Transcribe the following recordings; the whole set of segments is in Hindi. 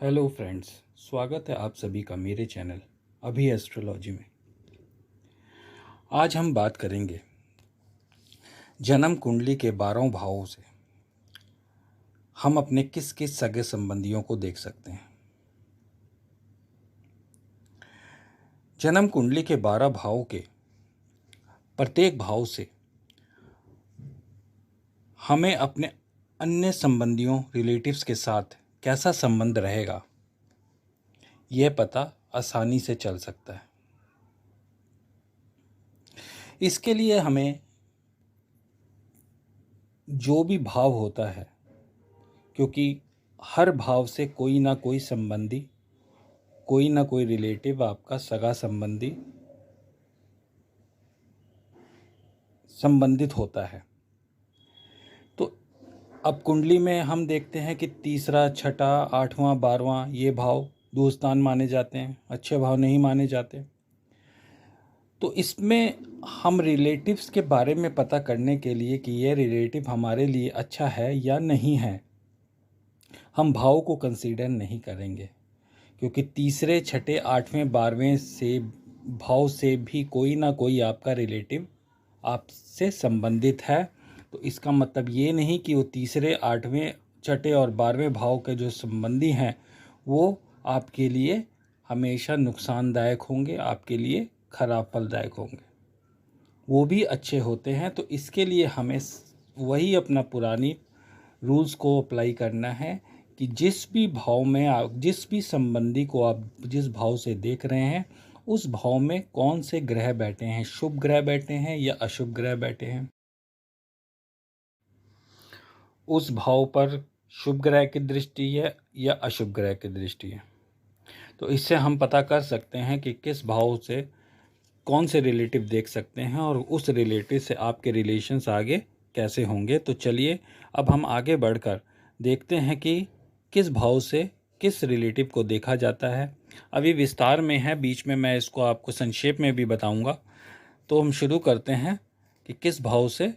हेलो फ्रेंड्स, स्वागत है आप सभी का मेरे चैनल अभी एस्ट्रोलॉजी में। आज हम बात करेंगे जन्म कुंडली के 12 भावों से हम अपने किस किस सगे संबंधियों को देख सकते हैं। जन्म कुंडली के 12 भावों के प्रत्येक भाव से हमें अपने अन्य संबंधियों रिलेटिव्स के साथ कैसा संबंध रहेगा, यह पता आसानी से चल सकता है। इसके लिए हमें जो भी भाव होता है, क्योंकि हर भाव से कोई ना कोई संबंधी, कोई ना कोई रिलेटिव, आपका सगा संबंधी संबंधित होता है। तो अब कुंडली में हम देखते हैं कि तीसरा, छठा, आठवां, 12वां ये भाव दोस्तान माने जाते हैं, अच्छे भाव नहीं माने जाते। तो इसमें हम रिलेटिव्स के बारे में पता करने के लिए कि ये रिलेटिव हमारे लिए अच्छा है या नहीं है, हम भाव को कंसीडर नहीं करेंगे, क्योंकि तीसरे, छठे, आठवें, 12वें से भाव से भी कोई ना कोई आपका रिलेटिव आपसे संबंधित है। तो इसका मतलब ये नहीं कि वो तीसरे, आठवें, छठे और 12वें भाव के जो संबंधी हैं वो आपके लिए हमेशा नुकसानदायक होंगे, आपके लिए खराब फलदायक होंगे। वो भी अच्छे होते हैं। तो इसके लिए हमें वही अपना पुरानी रूल्स को अप्लाई करना है कि जिस भी भाव में आप, जिस भी संबंधी को आप जिस भाव से देख रहे हैं, उस भाव में कौन से ग्रह बैठे हैं, शुभ ग्रह बैठे हैं या अशुभ ग्रह बैठे हैं, उस भाव पर शुभ ग्रह की दृष्टि है या अशुभ ग्रह की दृष्टि है। तो इससे हम पता कर सकते हैं कि किस भाव से कौन से रिलेटिव देख सकते हैं और उस रिलेटिव से आपके रिलेशंस आगे कैसे होंगे। तो चलिए अब हम आगे बढ़कर देखते हैं कि किस भाव से किस रिलेटिव को देखा जाता है। अभी विस्तार में है, बीच में मैं इसको आपको संक्षेप में भी बताऊंगा। तो हम शुरू करते हैं कि किस भाव से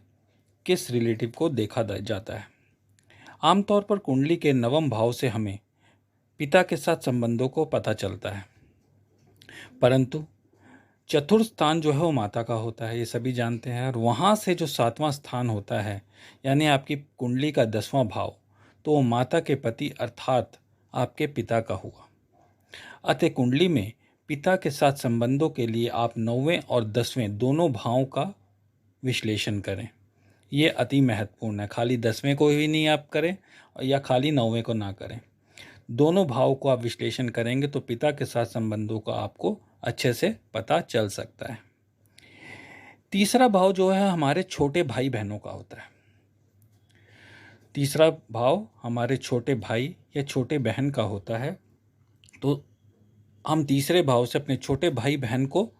किस रिलेटिव को देखा जाता है। आमतौर पर कुंडली के नवम भाव से हमें पिता के साथ संबंधों को पता चलता है, परंतु चतुर्थ स्थान जो है वो माता का होता है, ये सभी जानते हैं। और वहाँ से जो 7वां स्थान होता है, यानी आपकी कुंडली का 10वां भाव, तो वो माता के पति अर्थात आपके पिता का हुआ। अतः कुंडली में पिता के साथ संबंधों के लिए आप 9वें और 10वें दोनों भावों का विश्लेषण करें। ये अति महत्वपूर्ण है। खाली 10वें को ही नहीं आप करें या खाली 9वें को ना करें, दोनों भाव को आप विश्लेषण करेंगे तो पिता के साथ संबंधों का आपको अच्छे से पता चल सकता है। तीसरा भाव जो है हमारे छोटे भाई बहनों का होता है। तीसरा भाव हमारे छोटे भाई या छोटे बहन का होता है। तो हम तीसरे भाव से अपने छोटे भाई बहन को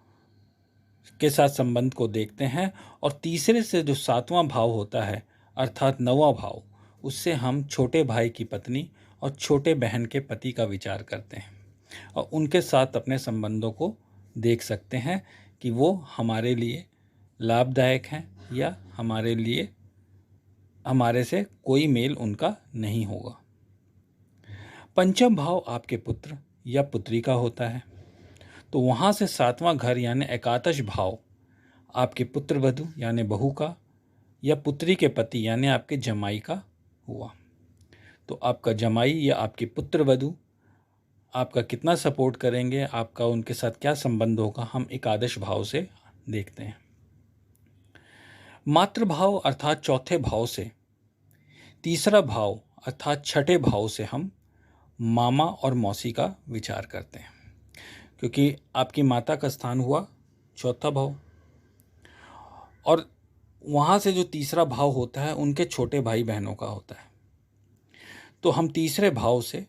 के साथ संबंध को देखते हैं, और तीसरे से जो 7वां भाव होता है अर्थात 9वां भाव, उससे हम छोटे भाई की पत्नी और छोटे बहन के पति का विचार करते हैं और उनके साथ अपने संबंधों को देख सकते हैं कि वो हमारे लिए लाभदायक हैं या हमारे लिए, हमारे से कोई मेल उनका नहीं होगा। पंचम भाव आपके पुत्र या पुत्री का होता है। तो वहाँ से 7वां घर यानी एकादश भाव आपके पुत्र वधू यानी बहू का या पुत्री के पति यानी आपके जमाई का हुआ। तो आपका जमाई या आपकी पुत्र वधू आपका कितना सपोर्ट करेंगे, आपका उनके साथ क्या संबंध होगा, हम एकादश भाव से देखते हैं। मातृभाव अर्थात चौथे भाव से तीसरा भाव अर्थात छठे भाव से हम मामा और मौसी का विचार करते हैं, क्योंकि आपकी माता का स्थान हुआ चौथा भाव, और वहाँ से जो तीसरा भाव होता है उनके छोटे भाई बहनों का होता है। तो हम तीसरे भाव से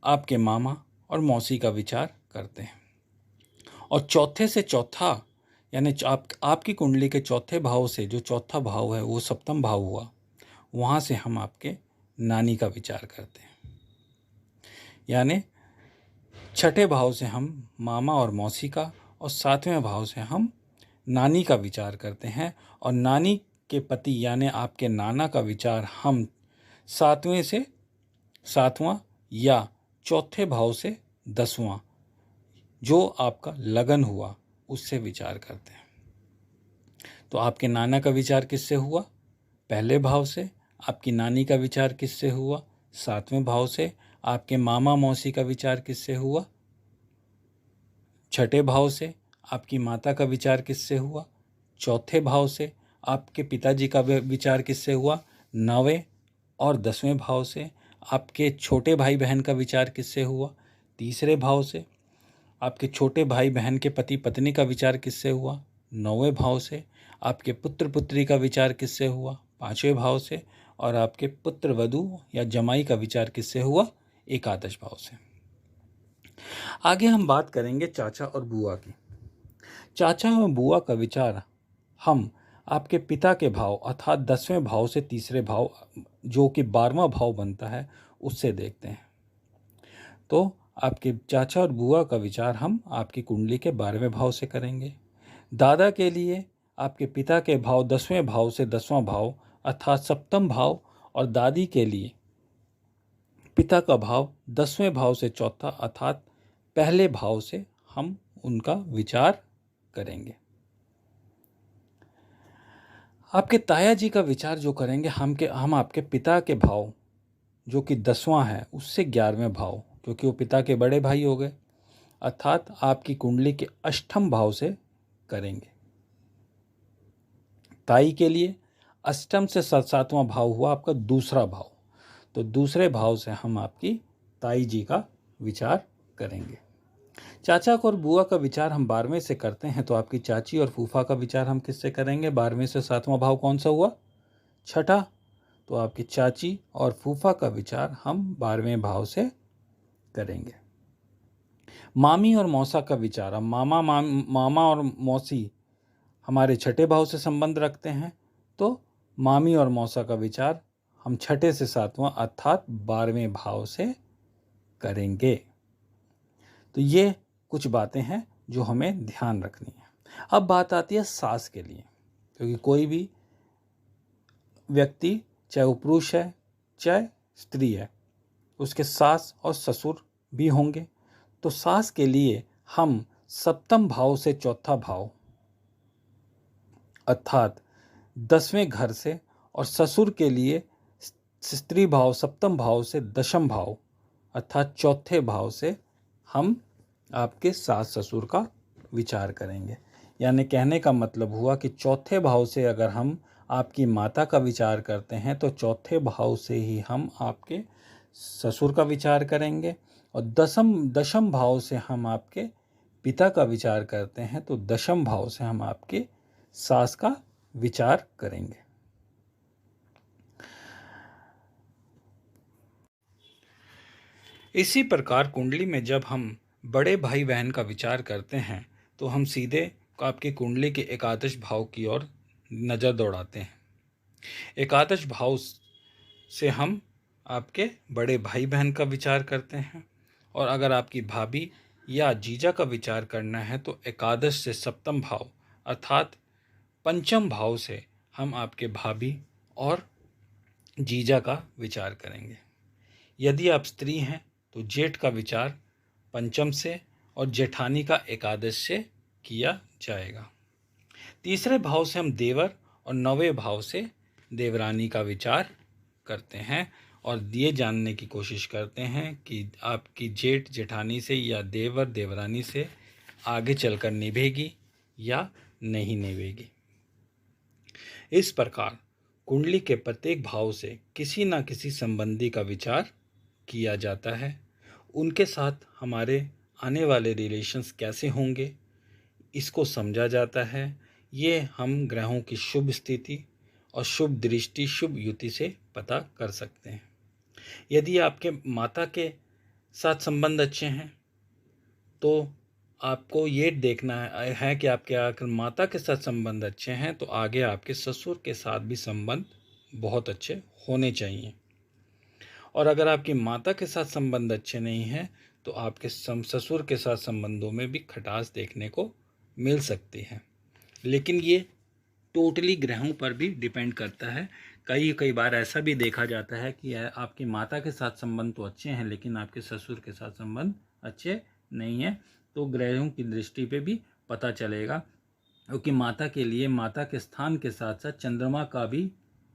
आपके मामा और मौसी का विचार करते हैं, और चौथे से चौथा यानी आपकी कुंडली के चौथे भाव से जो चौथा भाव है वो सप्तम भाव हुआ, वहाँ से हम आपके नानी का विचार करते हैं। यानी छठे भाव से हम मामा और मौसी का और 7वें भाव से हम नानी का विचार करते हैं, और नानी के पति यानी आपके नाना का विचार हम 7वें से 7वां या चौथे भाव से 10वां, जो आपका लगन हुआ, उससे विचार करते हैं। तो आपके नाना का विचार किससे हुआ? पहले भाव से। आपकी नानी का विचार किससे हुआ? 7वें भाव से। आपके मामा मौसी का विचार किससे हुआ? 6ठे भाव से। आपकी माता का विचार किससे हुआ? 4थे भाव से। आपके पिताजी का विचार किससे हुआ? 9वें और 10वें भाव से। आपके छोटे भाई बहन का विचार किससे हुआ? 3रे भाव से। आपके छोटे भाई बहन के पति पत्नी का विचार किससे हुआ? 9वें भाव से। आपके पुत्र पुत्री का विचार किससे हुआ? 5वें भाव से। और आपके पुत्र वधू या जमाई का विचार किससे हुआ? एकादश भाव से। आगे हम बात करेंगे चाचा और बुआ की। चाचा और बुआ का विचार हम आपके पिता के भाव अर्थात 10वें भाव से 3रे भाव, जो कि 12वां भाव बनता है, उससे देखते हैं। तो आपके चाचा और बुआ का विचार हम आपकी कुंडली के 12वें भाव से करेंगे। दादा के लिए आपके पिता के भाव 10वें भाव से 10वां भाव अर्थात सप्तम भाव, और दादी के लिए पिता का भाव 10वें भाव से चौथा अर्थात पहले भाव से हम उनका विचार करेंगे। आपके ताया जी का विचार जो करेंगे हम आपके पिता के भाव जो कि 10वां है उससे 11वें भाव, क्योंकि वो पिता के बड़े भाई हो गए, अर्थात आपकी कुंडली के अष्टम भाव से करेंगे। ताई के लिए अष्टम से 7वां भाव हुआ आपका दूसरा भाव, तो दूसरे भाव से हम आपकी ताई जी का विचार करेंगे। चाचा और बुआ का विचार हम 12वें से करते हैं, तो आपकी चाची और फूफा का विचार हम किससे करेंगे? 12वें से 7वां भाव कौन सा हुआ? छठा। तो आपकी चाची और फूफा का विचार हम 12वें भाव से करेंगे। मामी और मौसा का विचार, हम मामा और मौसी हमारे 6ठे भाव से संबंध रखते हैं, तो मामी और मौसा का विचार हम 6ठे से 7वां अर्थात 12वें भाव से करेंगे। तो ये कुछ बातें हैं जो हमें ध्यान रखनी है। अब बात आती है सास के लिए, क्योंकि कोई भी व्यक्ति, चाहे वो पुरुष है चाहे स्त्री है, उसके सास और ससुर भी होंगे। तो सास के लिए हम सप्तम भाव से चौथा भाव अर्थात 10वें घर से, और ससुर के लिए स्त्री भाव सप्तम भाव से 10म भाव अर्थात चौथे भाव से हम आपके सास ससुर का विचार करेंगे। यानी कहने का मतलब हुआ कि चौथे भाव से अगर हम आपकी माता का विचार करते हैं तो चौथे भाव से ही हम आपके ससुर का विचार करेंगे, और दशम भाव से हम आपके पिता का विचार करते हैं तो दशम भाव से हम आपके सास का विचार करेंगे। इसी प्रकार कुंडली में जब हम बड़े भाई बहन का विचार करते हैं तो हम सीधे आपकी कुंडली के एकादश भाव की ओर नज़र दौड़ाते हैं। एकादश भाव से हम आपके बड़े भाई बहन का विचार करते हैं, और अगर आपकी भाभी या जीजा का विचार करना है तो एकादश से सप्तम भाव अर्थात पंचम भाव से हम आपके भाभी और जीजा का विचार करेंगे। यदि आप स्त्री हैं तो जेठ का विचार पंचम से और जेठानी का एकादश से किया जाएगा। तीसरे भाव से हम देवर और 9वें भाव से देवरानी का विचार करते हैं, और ये जानने की कोशिश करते हैं कि आपकी जेठ जेठानी से या देवर देवरानी से आगे चलकर निभेगी या नहीं निभेगी। इस प्रकार कुंडली के प्रत्येक भाव से किसी न किसी संबंधी का विचार किया जाता है। उनके साथ हमारे आने वाले रिलेशंस कैसे होंगे इसको समझा जाता है। ये हम ग्रहों की शुभ स्थिति और शुभ दृष्टि शुभ युति से पता कर सकते हैं। यदि आपके माता के साथ संबंध अच्छे हैं तो आपको ये देखना है कि आपके अगर माता के साथ संबंध अच्छे हैं तो आगे आपके ससुर के साथ भी संबंध बहुत अच्छे होने चाहिए, और अगर आपकी माता के साथ संबंध अच्छे नहीं हैं तो आपके ससुर के साथ संबंधों में भी खटास देखने को मिल सकती है। लेकिन ये टोटली ग्रहों पर भी डिपेंड करता है कई बार ऐसा भी देखा जाता है कि आपकी माता के साथ संबंध तो अच्छे हैं लेकिन आपके ससुर के साथ संबंध अच्छे नहीं है। तो ग्रहों की दृष्टि पे भी पता चलेगा, क्योंकि माता के लिए माता के स्थान के साथ साथ चंद्रमा का भी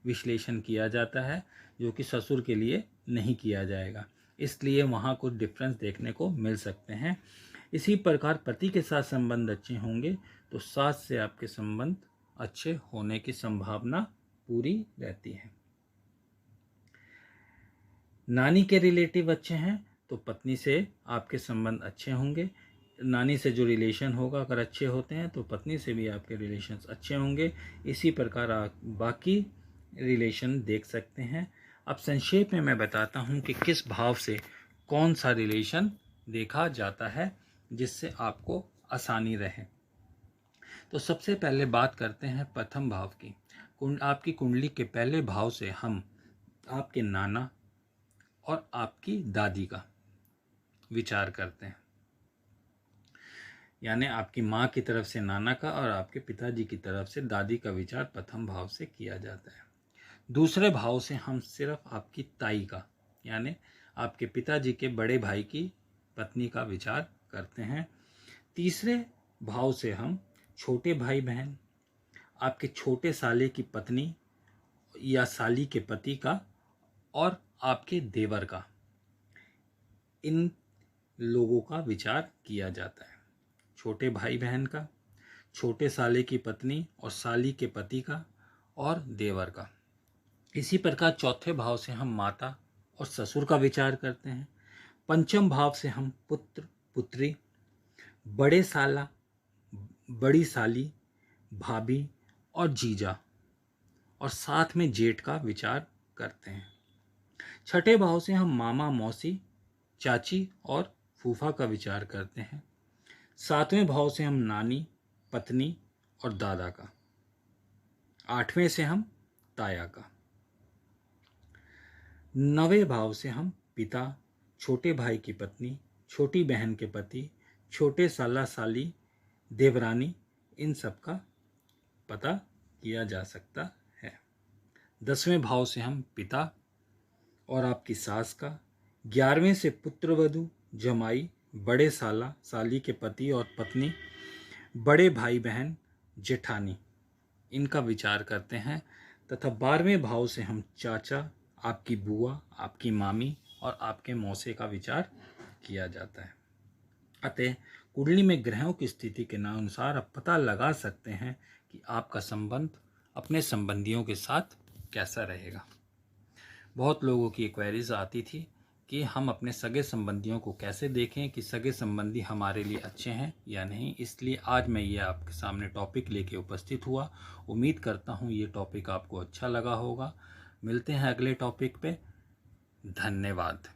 विश्लेषण किया जाता है, जो कि ससुर के लिए नहीं किया जाएगा। इसलिए वहाँ कुछ डिफरेंस देखने को मिल सकते हैं। इसी प्रकार पति के साथ संबंध अच्छे होंगे तो सास से आपके संबंध अच्छे होने की संभावना पूरी रहती है। नानी के रिलेटिव अच्छे हैं तो पत्नी से आपके संबंध अच्छे होंगे। नानी से जो रिलेशन होगा अगर अच्छे होते हैं तो पत्नी से भी आपके रिलेशंस अच्छे होंगे। इसी प्रकार आप बाकी रिलेशन देख सकते हैं। अब संक्षेप में मैं बताता हूं कि किस भाव से कौन सा रिलेशन देखा जाता है जिससे आपको आसानी रहे। तो सबसे पहले बात करते हैं प्रथम भाव की। आपकी कुंडली के पहले भाव से हम आपके नाना और आपकी दादी का विचार करते हैं, यानी आपकी माँ की तरफ से नाना का और आपके पिताजी की तरफ से दादी का विचार प्रथम भाव से किया जाता है। दूसरे भाव से हम सिर्फ आपकी ताई का, यानी आपके पिताजी के बड़े भाई की पत्नी का विचार करते हैं। तीसरे भाव से हम छोटे भाई बहन, आपके छोटे साले की पत्नी या साली के पति का और आपके देवर का, इन लोगों का विचार किया जाता है। छोटे भाई बहन का, छोटे साले की पत्नी और साली के पति का और देवर का। इसी प्रकार चौथे भाव से हम माता और ससुर का विचार करते हैं। पंचम भाव से हम पुत्र पुत्री, बड़े साला, बड़ी साली, भाभी और जीजा और साथ में जेठ का विचार करते हैं। छठे भाव से हम मामा, मौसी, चाची और फूफा का विचार करते हैं। सातवें भाव से हम नानी, पत्नी और दादा का। आठवें से हम ताया का। नवें भाव से हम पिता, छोटे भाई की पत्नी, छोटी बहन के पति, छोटे साला साली, देवरानी, इन सब का पता किया जा सकता है। 10वें भाव से हम पिता और आपकी सास का। 11वें से पुत्रवधू, जमाई, बड़े साला साली के पति और पत्नी, बड़े भाई बहन, जेठानी, इनका विचार करते हैं। तथा 12वें भाव से हम चाचा, आपकी बुआ, आपकी मामी और आपके मौसे का विचार किया जाता है। अतः कुंडली में ग्रहों की स्थिति के अनुसार आप पता लगा सकते हैं कि आपका संबंध अपने संबंधियों के साथ कैसा रहेगा। बहुत लोगों की क्वेरीज आती थी कि हम अपने सगे संबंधियों को कैसे देखें कि सगे संबंधी हमारे लिए अच्छे हैं या नहीं। इसलिए आज मैं ये आपके सामने टॉपिक लेके उपस्थित हुआ। उम्मीद करता हूँ ये टॉपिक आपको अच्छा लगा होगा। मिलते हैं अगले टॉपिक पे। धन्यवाद।